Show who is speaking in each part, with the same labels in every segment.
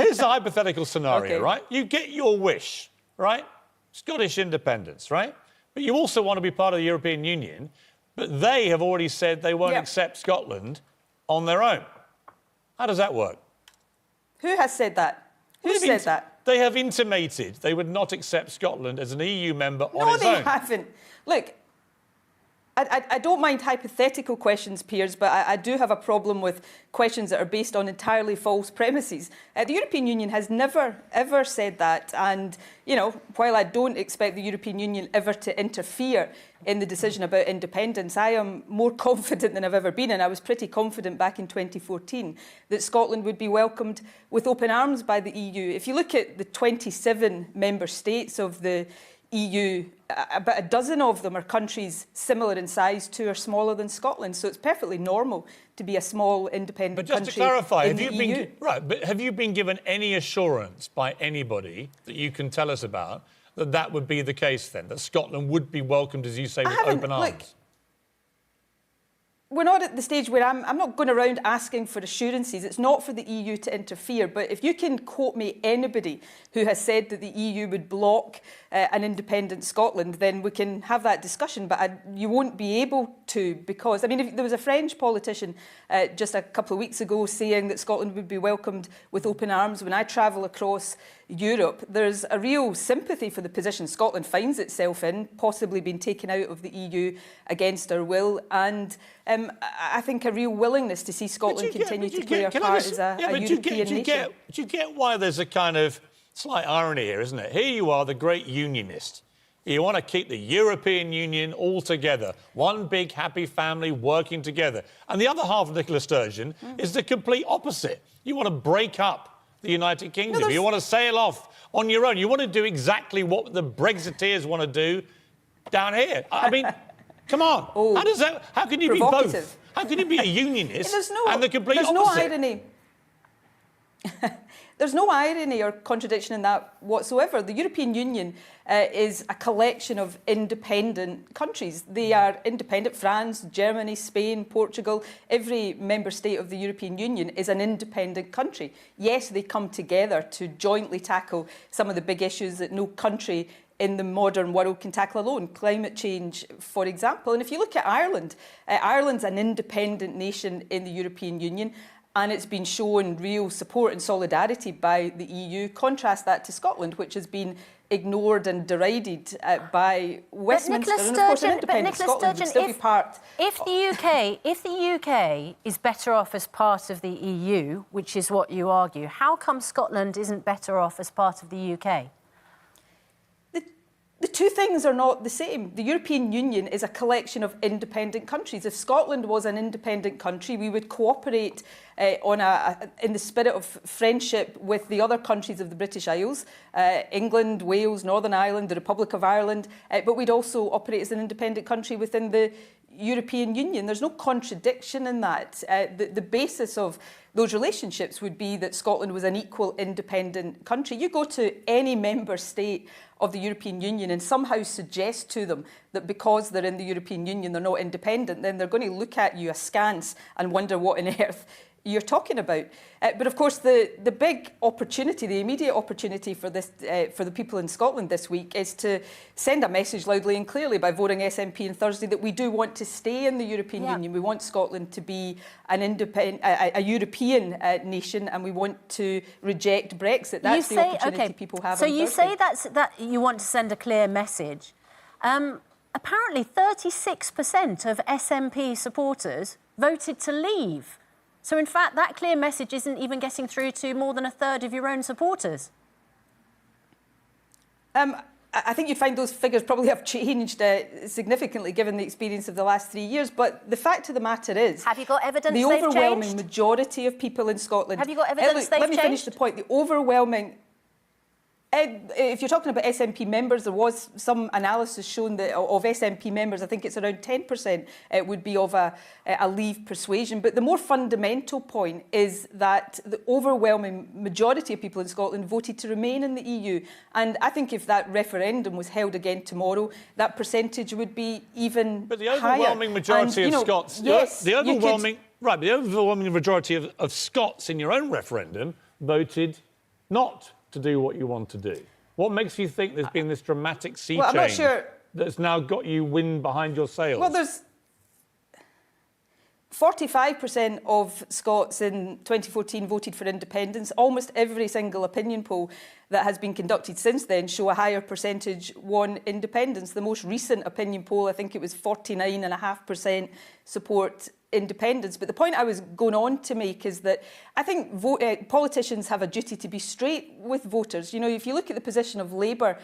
Speaker 1: here's a hypothetical scenario,
Speaker 2: Okay.
Speaker 1: right? You get your wish, right? Scottish independence, right? But you also want to be part of the European Union, but they have already said they won't accept Scotland on their own. How does that work?
Speaker 2: Who has said that? Who said that?
Speaker 1: They have intimated they would not accept Scotland as an EU member on its own.
Speaker 2: No, they haven't. Look, I don't mind hypothetical questions, Piers, but I do have a problem with questions that are based on entirely false premises. The European Union has never, ever said that. And, you know, while I don't expect the European Union ever to interfere in the decision about independence, I am more confident than I've ever been, and I was pretty confident back in 2014, that Scotland would be welcomed with open arms by the EU. If you look at the 27 member states of the EU, about a dozen of them are countries similar in size to or smaller than Scotland. So it's perfectly normal to be a small independent country.
Speaker 1: But just to clarify, have you been given any assurance by anybody that you can tell us about that that would be the case then, that Scotland would be welcomed, as you say, with open arms?
Speaker 2: Look, we're not at the stage where I'm not going around asking for assurances. It's not for the EU to interfere. But if you can quote me anybody who has said that the EU would block an independent Scotland, then we can have that discussion. But you won't be able to, because, I mean, if there was a French politician just a couple of weeks ago saying that Scotland would be welcomed with open arms. When I travel across Europe, there's a real sympathy for the position Scotland finds itself in, possibly being taken out of the EU against our will, and I think a real willingness to see Scotland continue to play a part as a European nation.
Speaker 1: Do you get why there's a kind of slight irony here, isn't it? Here you are, the great unionist. You want to keep the European Union all together, one big happy family working together. And the other half of Nicola Sturgeon is the complete opposite. You want to break up the United Kingdom. You want to sail off on your own. You want to do exactly what the Brexiteers want to do down here. I mean, come on. How can you be both? How can you be a unionist and the complete opposite?
Speaker 2: There's no irony. There's no irony or contradiction in that whatsoever. The European Union is a collection of independent countries. They are independent. France, Germany, Spain, Portugal, every member state of the European Union is an independent country. Yes, they come together to jointly tackle some of the big issues that no country in the modern world can tackle alone. Climate change, for example. And if you look at Ireland, Ireland's an independent nation in the European Union, and it's been shown real support and solidarity by the EU. Contrast that to Scotland, which has been ignored and derided by Westminster. And of course, an independent Scotland would still be part.
Speaker 3: If the UK is better off as part of the EU, which is what you argue, how come Scotland isn't better off as part of the UK?
Speaker 2: The two things are not the same. The European Union is a collection of independent countries. If Scotland was an independent country, we would cooperate in the spirit of friendship with the other countries of the British Isles, England, Wales, Northern Ireland, the Republic of Ireland, but we'd also operate as an independent country within the European Union. There's no contradiction in that. The basis of those relationships would be that Scotland was an equal independent country. You go to any member state of the European Union and somehow suggest to them that because they're in the European Union they're not independent, then they're going to look at you askance and wonder what on earth you're talking about. But of course the big opportunity, the immediate opportunity for this, for the people in Scotland this week, is to send a message loudly and clearly by voting SNP on Thursday that we do want to stay in the European Union. We want Scotland to be an independent, a European nation, and we want to reject Brexit. That's the opportunity people have. So
Speaker 3: you say that you want to send a clear message. Apparently 36% of SNP supporters voted to leave. So, in fact, that clear message isn't even getting through to more than a third of your own supporters.
Speaker 2: I think you'd find those figures probably have changed significantly given the experience of the last 3 years. But the fact of the matter is...
Speaker 3: Have you got evidence
Speaker 2: the overwhelming majority of people in Scotland...
Speaker 3: Have you got evidence they've changed?
Speaker 2: Let me finish the point. The overwhelming... if you're talking about SNP members, there was some analysis shown that of SNP members, I think it's around 10% would be of a leave persuasion. But the more fundamental point is that the overwhelming majority of people in Scotland voted to remain in the EU. And I think if that referendum was held again tomorrow, that percentage would be even higher.
Speaker 1: But the overwhelming majority of Scots...
Speaker 2: Yes,
Speaker 1: the overwhelming majority of Scots in your own referendum voted not to do what you want to do? What makes you think there's been this dramatic sea
Speaker 2: I'm not
Speaker 1: change
Speaker 2: sure.
Speaker 1: that's now got you wind behind your sails?
Speaker 2: Well, there's 45% of Scots in 2014 voted for independence. Almost every single opinion poll that has been conducted since then show a higher percentage want independence. The most recent opinion poll, I think it was 49.5% support independence. But the point I was going on to make is that I think politicians have a duty to be straight with voters. You know, if you look at the position of Labour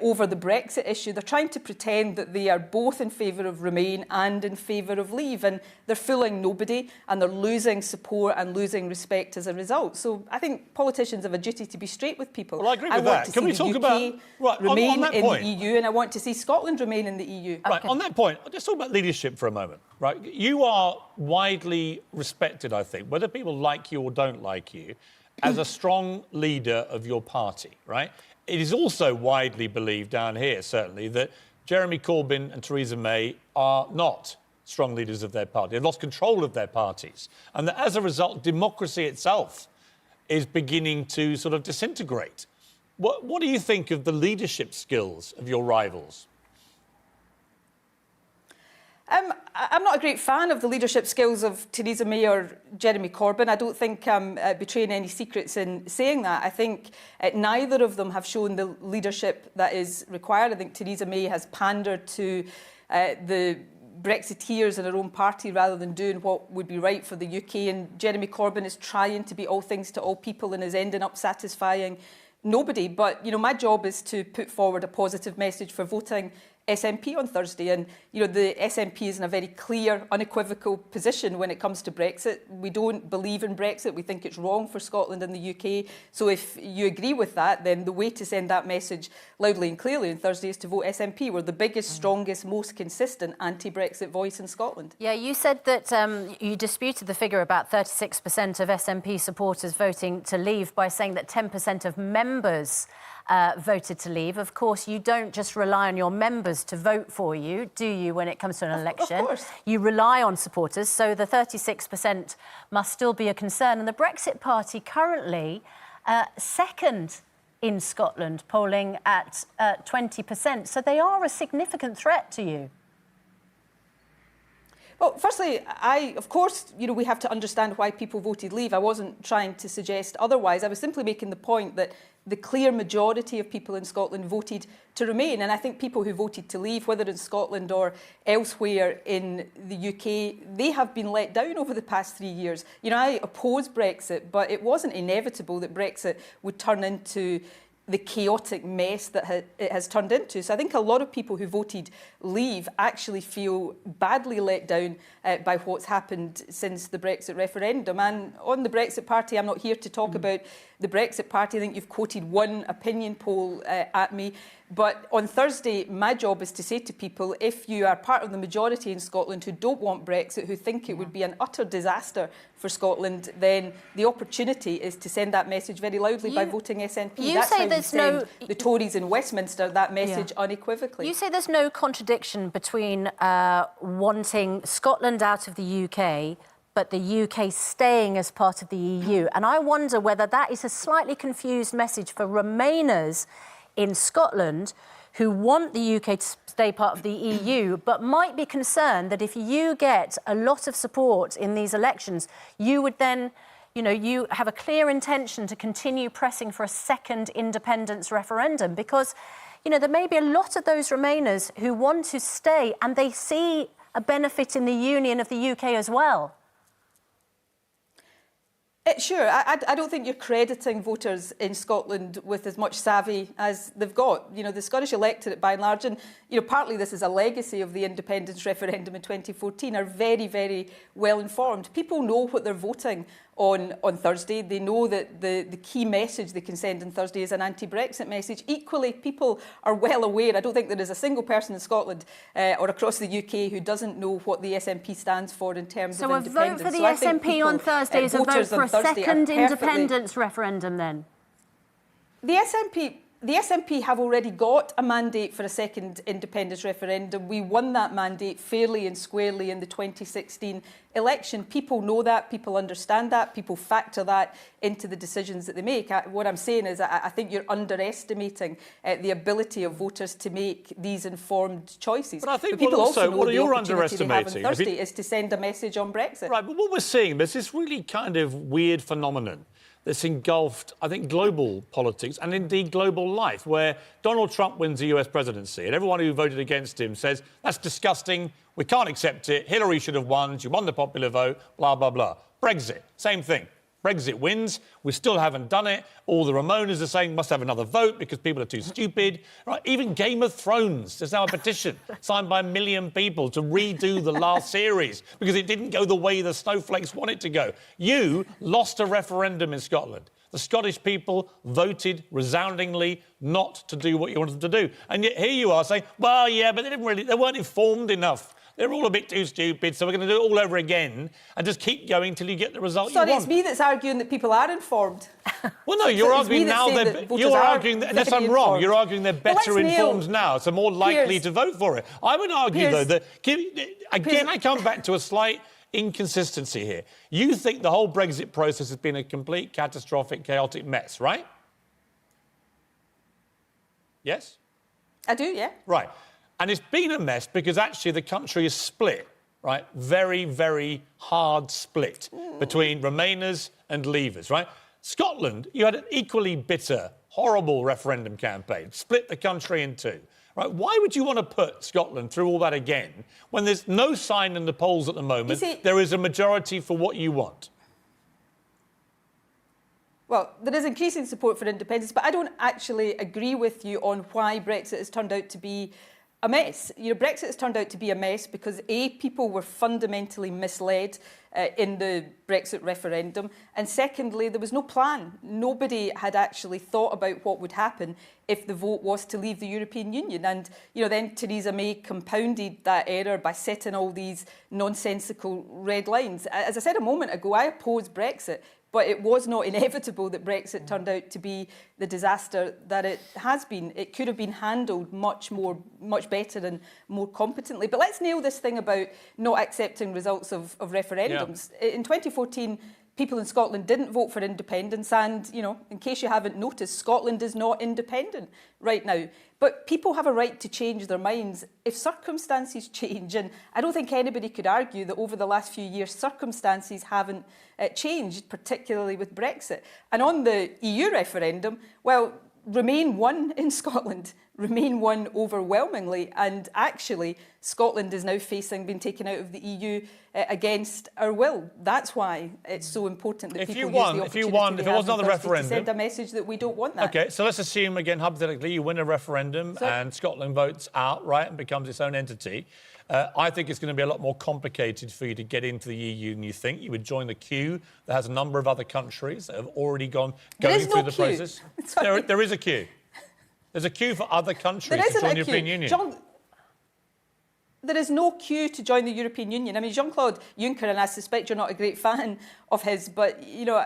Speaker 2: over the Brexit issue, they're trying to pretend that they are both in favour of Remain and in favour of Leave, and they're fooling nobody, and they're losing support and losing respect as a result. So I think politicians have a duty to be straight with people.
Speaker 1: Well, I agree with that. Can we talk about
Speaker 2: remain
Speaker 1: on
Speaker 2: in
Speaker 1: point,
Speaker 2: the EU, and I want to see Scotland remain in the EU.
Speaker 1: Right, on that point, I'll just talk about leadership for a moment. Right, you are widely respected, I think, whether people like you or don't like you, as a strong leader of your party, right? It is also widely believed down here, certainly, that Jeremy Corbyn and Theresa May are not strong leaders of their party. They've lost control of their parties. And that as a result, democracy itself is beginning to sort of disintegrate. What do you think of the leadership skills of your rivals?
Speaker 2: I'm not a great fan of the leadership skills of Theresa May or Jeremy Corbyn. I don't think I'm betraying any secrets in saying that. I think neither of them have shown the leadership that is required. I think Theresa May has pandered to the Brexiteers in her own party rather than doing what would be right for the UK. And Jeremy Corbyn is trying to be all things to all people and is ending up satisfying nobody. But, you know, my job is to put forward a positive message for voting SNP on Thursday, and you know the SNP is in a very clear, unequivocal position when it comes to Brexit. We don't believe in Brexit. We think it's wrong for Scotland and the UK. So if you agree with that, then the way to send that message loudly and clearly on Thursday is to vote SNP. We're the biggest, strongest, most consistent anti-Brexit voice in Scotland.
Speaker 3: Yeah, you said that you disputed the figure about 36% of SNP supporters voting to leave by saying that 10% of members voted to leave. Of course, you don't just rely on your members to vote for you, do you, when it comes to an election?
Speaker 2: Of course.
Speaker 3: You rely on supporters, so the 36% must still be a concern. And the Brexit Party currently second in Scotland, polling at 20%. So they are a significant threat to you.
Speaker 2: Well, firstly, of course, you know, we have to understand why people voted leave. I wasn't trying to suggest otherwise. I was simply making the point that the clear majority of people in Scotland voted to remain. And I think people who voted to leave, whether in Scotland or elsewhere in the UK, they have been let down over the past 3 years. You know, I oppose Brexit, but it wasn't inevitable that Brexit would turn into the chaotic mess that it has turned into. So I think a lot of people who voted leave actually feel badly let down by what's happened since the Brexit referendum. And on the Brexit Party, I'm not here to talk about the Brexit Party. I think you've quoted one opinion poll at me. But on Thursday, my job is to say to people, if you are part of the majority in Scotland who don't want Brexit, who think it would be an utter disaster for Scotland, then the opportunity is to send that message very loudly by voting SNP. That's how you send the Tories in Westminster that message unequivocally.
Speaker 3: You say there's no contradiction between wanting Scotland out of the UK but the UK staying as part of the EU. And I wonder whether that is a slightly confused message for Remainers in Scotland who want the UK to stay part of the EU, but might be concerned that if you get a lot of support in these elections, you would then, you know, you have a clear intention to continue pressing for a second independence referendum because, you know, there may be a lot of those Remainers who want to stay and they see a benefit in the union of the UK as well.
Speaker 2: Sure, I don't think you're crediting voters in Scotland with as much savvy as they've got. You know, the Scottish electorate, by and large, and you know, partly this is a legacy of the independence referendum in 2014, are very, very well informed. People know what they're voting on Thursday. They know that the key message they can send on Thursday is an anti-Brexit message. Equally, people are well aware. I don't think there is a single person in Scotland or across the UK who doesn't know what the SNP stands for in terms of independence.
Speaker 3: So a vote for the SNP on Thursday is a vote for a second independence referendum then?
Speaker 2: The SNP, The SNP have already got a mandate for a second independence referendum. We won that mandate fairly and squarely in the 2016 election. People know that, people understand that, people factor that into the decisions that they make. What I'm saying is I think you're underestimating the ability of voters to make these informed choices.
Speaker 1: But I think
Speaker 2: people
Speaker 1: also
Speaker 2: know
Speaker 1: what
Speaker 2: the
Speaker 1: you're
Speaker 2: opportunity they have on
Speaker 1: underestimating
Speaker 2: Thursday is to send a message on Brexit.
Speaker 1: Right, but what we're seeing, there's this really kind of weird phenomenon that's engulfed, I think, global politics and indeed global life, where Donald Trump wins the US presidency and everyone who voted against him says, that's disgusting, we can't accept it, Hillary should have won, she won the popular vote, blah, blah, blah. Brexit, same thing. Brexit wins, we still haven't done it. All the Ramonas are saying must have another vote because people are too stupid. Right? Even Game of Thrones, there's now a petition signed by 1 million people to redo the last series because it didn't go the way the snowflakes want it to go. You lost a referendum in Scotland. The Scottish people voted resoundingly not to do what you wanted them to do. And yet here you are saying, well, yeah, but they weren't informed enough. They're all a bit too stupid, so we're going to do it all over again and just keep going till you get the result you want.
Speaker 2: Sorry, it's me that's arguing that people are informed.
Speaker 1: Well, no, you're arguing now you're arguing that, unless I'm wrong, you're arguing they're better informed now, so more likely to vote for it. I would argue, though, that again, I come back to a slight inconsistency here. You think the whole Brexit process has been a complete, catastrophic, chaotic mess, right? Yes?
Speaker 2: I do, yeah.
Speaker 1: Right. And it's been a mess because actually the country is split, right? Very, very hard split between Remainers and Leavers, right? Scotland, you had an equally bitter, horrible referendum campaign, split the country in two, right? Why would you want to put Scotland through all that again when there's no sign in the polls at the moment there is a majority for what you want?
Speaker 2: Well, there is increasing support for independence, but I don't actually agree with you on why Brexit has turned out to be a mess. You know, Brexit has turned out to be a mess because, A, people were fundamentally misled in the Brexit referendum, and secondly, there was no plan. Nobody had actually thought about what would happen if the vote was to leave the European Union. And, you know, then Theresa May compounded that error by setting all these nonsensical red lines. As I said a moment ago, I oppose Brexit, but it was not inevitable that Brexit turned out to be the disaster that it has been. It could have been handled much better and more competently. But let's nail this thing about not accepting results of referendums. Yeah. In 2014, people in Scotland didn't vote for independence, and, you know, in case you haven't noticed, Scotland is not independent right now. But people have a right to change their minds if circumstances change, and I don't think anybody could argue that over the last few years circumstances haven't changed, particularly with Brexit. And on the EU referendum, well, Remain won in Scotland. Remain won overwhelmingly, and actually Scotland is now facing being taken out of the EU against our will. That's why it's so important that people use the opportunity
Speaker 1: if it was another referendum,
Speaker 2: to send a message that we don't want that.
Speaker 1: Okay, so let's assume again hypothetically you win a referendum and Scotland votes outright and becomes its own entity. I think it's going to be a lot more complicated for you to get into the EU than you think. You would join the queue that has a number of other countries that have already going through the process. There is a queue. There's a queue for other countries to join the European Union.
Speaker 2: There is no queue to join the European Union. I mean, Jean-Claude Juncker, and I suspect you're not a great fan of his, but, you know,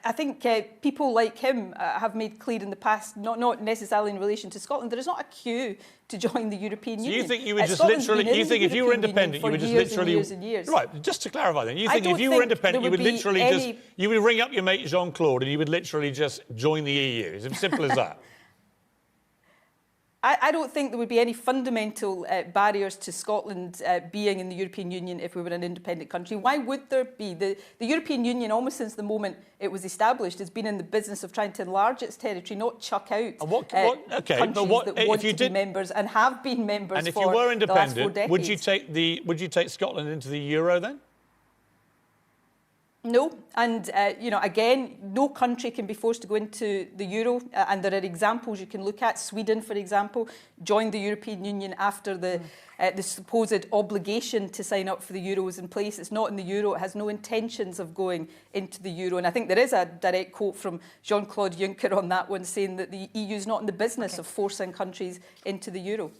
Speaker 2: I think people like him have made clear in the past, not necessarily in relation to Scotland, there is not a queue to join the European Union.
Speaker 1: You think you would just literally, you think if you were independent, you would just literally... Right, just to clarify then, you think if you were independent, you would literally just... You would ring up your mate Jean-Claude and you would literally just join the EU. It's as simple as that.
Speaker 2: I don't think there would be any fundamental barriers to Scotland being in the European Union if we were an independent country. Why would there be? The European Union, almost since the moment it was established, has been in the business of trying to enlarge its territory, not chuck out countries that want to be members and have been members for the last 4 decades. And if you were independent,
Speaker 1: would you take Scotland into the euro then?
Speaker 2: No, and you know, again, no country can be forced to go into the euro, and there are examples you can look at. Sweden, for example, joined the European Union after the supposed obligation to sign up for the euro was in place. It's not in the euro. It has no intentions of going into the euro. And I think there is a direct quote from Jean-Claude Juncker on that one, saying that the EU is not in the business of forcing countries into the euro.